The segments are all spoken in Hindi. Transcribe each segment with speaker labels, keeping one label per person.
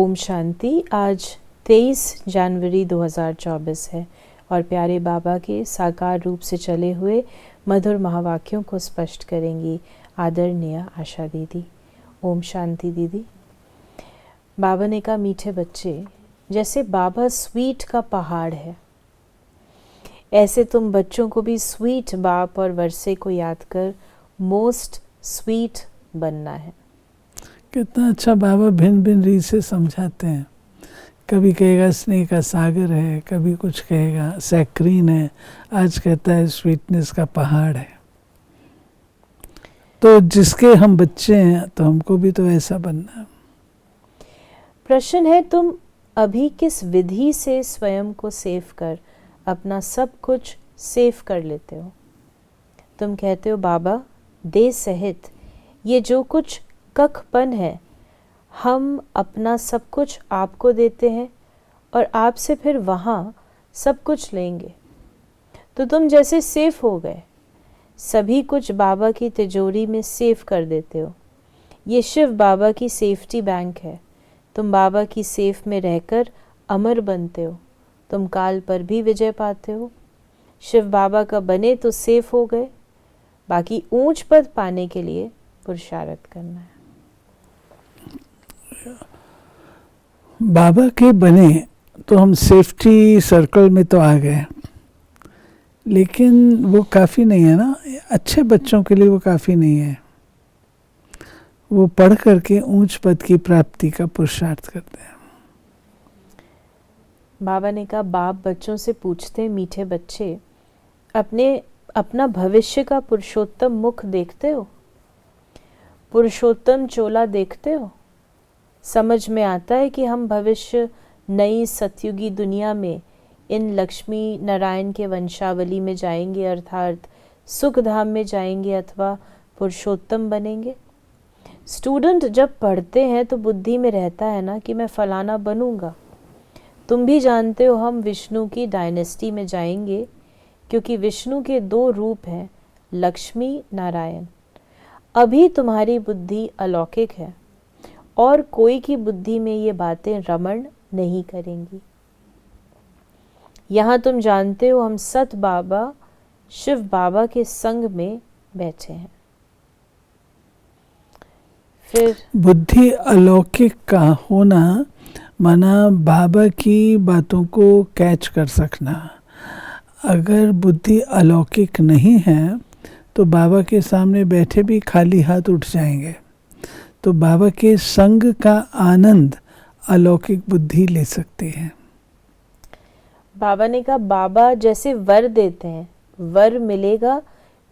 Speaker 1: ओम शांति। आज 23 जनवरी 2024 है और प्यारे बाबा के साकार रूप से चले हुए मधुर महावाक्यों को स्पष्ट करेंगी आदरणीय आशा दीदी। ओम शांति दीदी। बाबा ने कहा, मीठे बच्चे, जैसे बाबा स्वीट का पहाड़ है, ऐसे तुम बच्चों को भी स्वीट बाप और वर्षे को याद कर मोस्ट स्वीट बनना है।
Speaker 2: कितना अच्छा बाबा भिन्न भिन्न रीत से समझाते हैं। कभी कहेगा स्नेह का सागर है, कभी कुछ कहेगा सैक्रीन है, आज कहता है स्वीटनेस का पहाड़ है। तो जिसके हम बच्चे हैं तो हमको भी तो ऐसा बनना है।
Speaker 1: प्रश्न है, तुम अभी किस विधि से स्वयं को सेव कर अपना सब कुछ सेव कर लेते हो? तुम कहते हो, बाबा देह सहित ये जो कुछ कखपन है, हम अपना सब कुछ आपको देते हैं और आपसे फिर वहाँ सब कुछ लेंगे। तो तुम जैसे सेफ हो गए, सभी कुछ बाबा की तिजोरी में सेव कर देते हो। ये शिव बाबा की सेफ्टी बैंक है। तुम बाबा की सेफ में रहकर अमर बनते हो। तुम काल पर भी विजय पाते हो। शिव बाबा का बने तो सेफ हो गए, बाकी ऊंच पद पाने के लिए पुरुषार्थ करना है।
Speaker 2: बाबा के बने तो हम सेफ्टी सर्कल में तो आ गए, लेकिन वो काफ़ी नहीं है ना। अच्छे बच्चों के लिए वो काफ़ी नहीं है। वो पढ़ करके ऊंच पद की प्राप्ति का पुरुषार्थ करते हैं।
Speaker 1: बाबा ने कहा, बाप बच्चों से पूछते हैं, मीठे बच्चे, अपना भविष्य का पुरुषोत्तम मुख देखते हो? पुरुषोत्तम चोला देखते हो? समझ में आता है कि हम भविष्य नई सतयुगी दुनिया में इन लक्ष्मी नारायण के वंशावली में जाएंगे, अर्थात सुख धाम में जाएंगे अथवा पुरुषोत्तम बनेंगे। स्टूडेंट जब पढ़ते हैं तो बुद्धि में रहता है ना कि मैं फलाना बनूंगा। तुम भी जानते हो हम विष्णु की डायनेस्टी में जाएंगे, क्योंकि विष्णु के दो रूप हैं, लक्ष्मी नारायण। अभी तुम्हारी बुद्धि अलौकिक है और कोई की बुद्धि में ये बातें रमण नहीं करेंगी। यहाँ तुम जानते हो हम सत बाबा शिव बाबा के संग में बैठे हैं। फिर
Speaker 2: बुद्धि अलौकिक का होना माना बाबा की बातों को कैच कर सकना। अगर बुद्धि अलौकिक नहीं है तो बाबा के सामने बैठे भी खाली हाथ उठ जाएंगे। तो बाबा के संग का आनंद अलौकिक बुद्धि ले सकती है।
Speaker 1: बाबा ने कहा, बाबा जैसे वर देते हैं, वर मिलेगा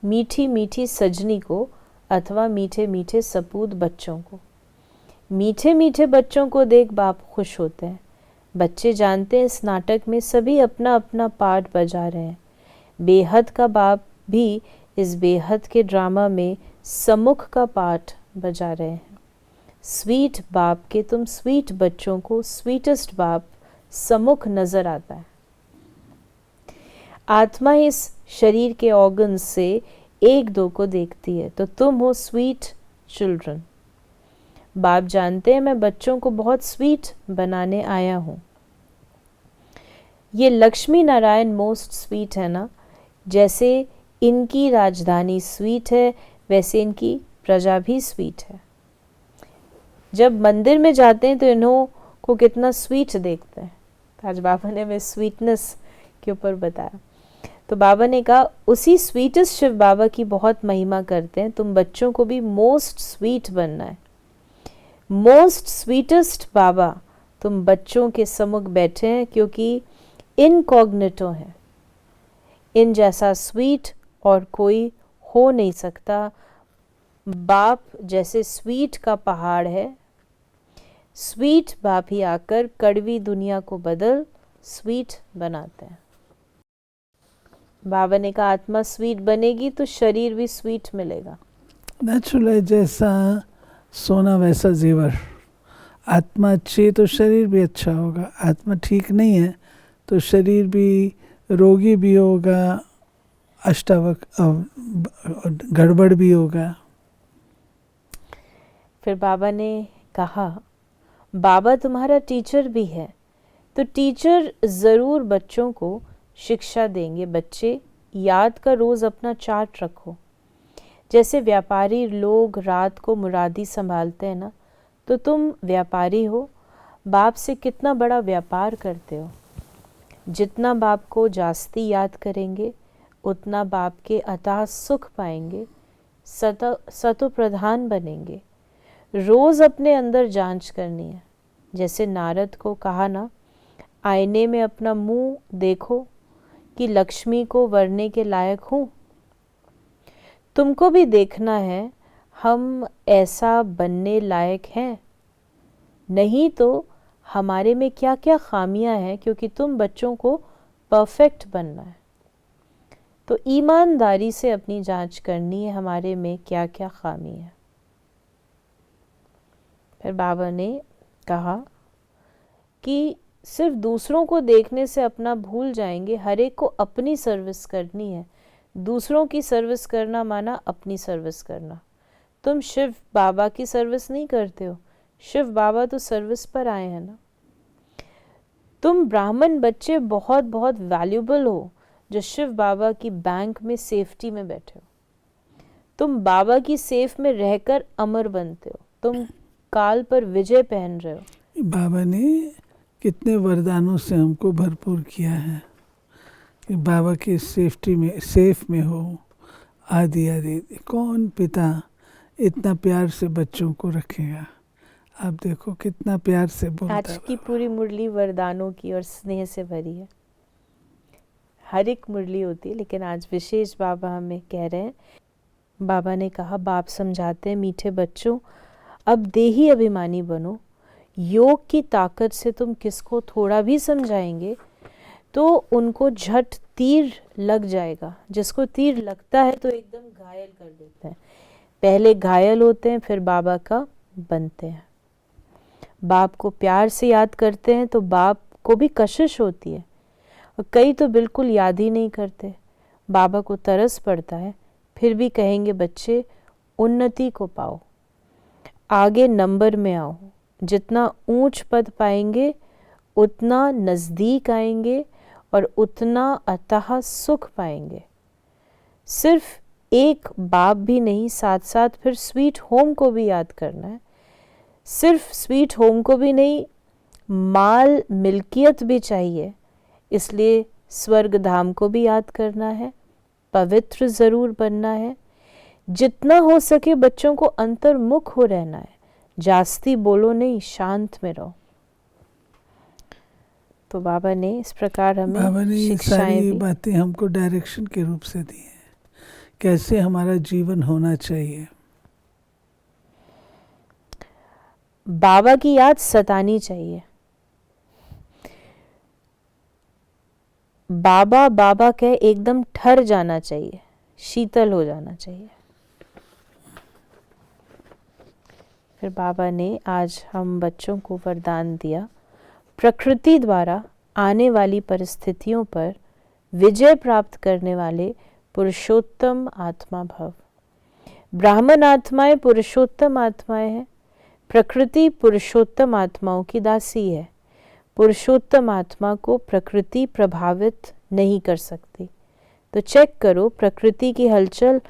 Speaker 1: मीठी मीठी सजनी को अथवा मीठे मीठे सपूत बच्चों को। मीठे मीठे बच्चों को देख बाप खुश होते हैं। बच्चे जानते हैं इस नाटक में सभी अपना अपना पार्ट बजा रहे हैं। बेहद का बाप भी इस बेहद के ड्रामा में सम्मुख का पार्ट बजा रहे हैं। स्वीट बाप के तुम स्वीट बच्चों को स्वीटेस्ट बाप सम्मुख नजर आता है। आत्मा इस शरीर के ऑर्गन्स से एक दो को देखती है, तो तुम हो स्वीट चिल्ड्रन। बाप जानते हैं मैं बच्चों को बहुत स्वीट बनाने आया हूँ। ये लक्ष्मी नारायण मोस्ट स्वीट है ना। जैसे इनकी राजधानी स्वीट है, वैसे इनकी प्रजा भी स्वीट है। जब मंदिर में जाते हैं तो इन्हों को कितना स्वीट देखते हैं। आज बाबा ने हमें स्वीटनेस के ऊपर बताया। तो बाबा ने कहा, उसी स्वीटेस्ट शिव बाबा की बहुत महिमा करते हैं। तुम बच्चों को भी मोस्ट स्वीट बनना है। मोस्ट स्वीटेस्ट बाबा तुम बच्चों के सम्मुख बैठे हैं, क्योंकि इनकॉग्निटो है। इन जैसा स्वीट और कोई हो नहीं सकता। बाप जैसे स्वीट का पहाड़ है, स्वीट बाप ही आकर कड़वी दुनिया को बदल स्वीट बनाते हैं। बाबा ने कहा, आत्मा स्वीट बनेगी तो शरीर भी स्वीट मिलेगा।
Speaker 2: नेचुरल है, जैसा सोना वैसा जेवर। आत्मा अच्छी है तो शरीर भी अच्छा होगा। आत्मा ठीक नहीं है तो शरीर भी रोगी भी होगा, अष्टावक गड़बड़ भी होगा।
Speaker 1: फिर बाबा ने कहा, बाबा तुम्हारा टीचर भी है, तो टीचर ज़रूर बच्चों को शिक्षा देंगे। बच्चे याद का रोज़ अपना चार्ट रखो। जैसे व्यापारी लोग रात को मुरादी संभालते हैं ना, तो तुम व्यापारी हो, बाप से कितना बड़ा व्यापार करते हो। जितना बाप को जास्ती याद करेंगे उतना बाप के अथाह सुख पाएंगे, सतो प्रधान बनेंगे। रोज़ अपने अंदर जांच करनी है। जैसे नारद को कहा ना, आईने में अपना मुंह देखो कि लक्ष्मी को वरने के लायक हूँ। तुमको भी देखना है हम ऐसा बनने लायक हैं, नहीं तो हमारे में क्या क्या खामियां हैं, क्योंकि तुम बच्चों को परफेक्ट बनना है। तो ईमानदारी से अपनी जांच करनी है हमारे में क्या क्या खामी है। फिर बाबा ने कहा कि सिर्फ दूसरों को देखने से अपना भूल जाएंगे, हर एक को अपनी सर्विस करनी है। दूसरों की सर्विस करना माना अपनी सर्विस करना। तुम शिव बाबा की सर्विस नहीं करते हो, शिव बाबा तो सर्विस पर आए हैं ना। तुम ब्राह्मण बच्चे बहुत बहुत वैल्यूबल हो, जो शिव बाबा की बैंक में सेफ्टी में बैठे हो। तुम बाबा की सेफ में रहकर अमर बनते हो। तुम काल पर विजय पहन रहे हो।
Speaker 2: बाबा ने कितने वरदानों से हमको भरपूर किया है कि बाबा की सेफ्टी में, सेफ में हो। आदि आदि कौन पिता इतना प्यार से बच्चों को रखेगा। आप देखो कितना प्यार से बोलता है।
Speaker 1: आज की पूरी मुरली वरदानों की और स्नेह से भरी है। हर एक मुरली होती है, लेकिन आज विशेष बाबा हमें कह रहे हैं। बाबा ने कहा, बाप समझाते हैं, मीठे बच्चों अब देही अभिमानी बनो। योग की ताकत से तुम किसको थोड़ा भी समझाएंगे तो उनको झट तीर लग जाएगा। जिसको तीर लगता है तो एकदम घायल कर देते हैं। पहले घायल होते हैं, फिर बाबा का बनते हैं। बाप को प्यार से याद करते हैं तो बाप को भी कशिश होती है, और कई तो बिल्कुल याद ही नहीं करते। बाबा को तरस पड़ता है, फिर भी कहेंगे बच्चे उन्नति को पाओ, आगे नंबर में आओ। जितना ऊंच पद पाएंगे उतना नज़दीक आएंगे और उतना अथाह सुख पाएंगे। सिर्फ एक बाप भी नहीं, साथ साथ फिर स्वीट होम को भी याद करना है। सिर्फ स्वीट होम को भी नहीं, माल मिल्कियत भी चाहिए। इसलिए स्वर्ग धाम को भी याद करना है, पवित्र ज़रूर बनना है। जितना हो सके बच्चों को अंतर्मुख हो रहना है। जास्ती बोलो नहीं, शांत में रहो। तो बाबा ने इस प्रकार हमें
Speaker 2: बाबा ने ये सारी
Speaker 1: भी
Speaker 2: बातें हमको डायरेक्शन के रूप से दी हैं, कैसे हमारा जीवन होना चाहिए।
Speaker 1: बाबा की याद सतानी चाहिए। बाबा बाबा कह एकदम ठर जाना चाहिए, शीतल हो जाना चाहिए। फिर बाबा ने आज हम बच्चों को वरदान दिया, प्रकृति द्वारा आने वाली परिस्थितियों पर विजय प्राप्त करने वाले पुरुषोत्तम आत्मा भव। ब्राह्मण आत्माएं पुरुषोत्तम आत्माएं हैं। प्रकृति पुरुषोत्तम आत्माओं की दासी है। पुरुषोत्तम आत्मा को प्रकृति प्रभावित नहीं कर सकती। तो चेक करो, प्रकृति की हलचल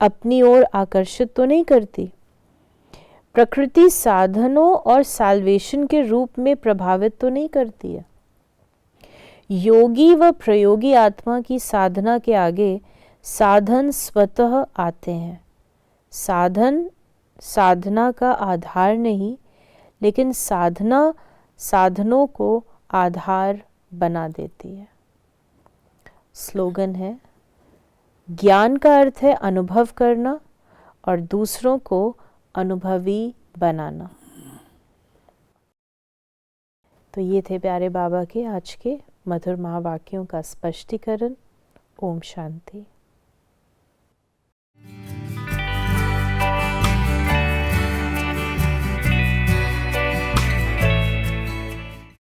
Speaker 1: अपनी ओर आकर्षित तो नहीं करती। प्रकृति साधनों और साल्वेशन के रूप में प्रभावित तो नहीं करती है। योगी व प्रयोगी आत्मा की साधना के आगे साधन स्वतः आते हैं। साधन साधना का आधार नहीं, लेकिन साधना साधनों को आधार बना देती है। स्लोगन है, ज्ञान का अर्थ है अनुभव करना और दूसरों को अनुभवी बनाना। तो ये थे प्यारे बाबा के आज के मधुर महावाक्यों का स्पष्टीकरण। ओम शांति।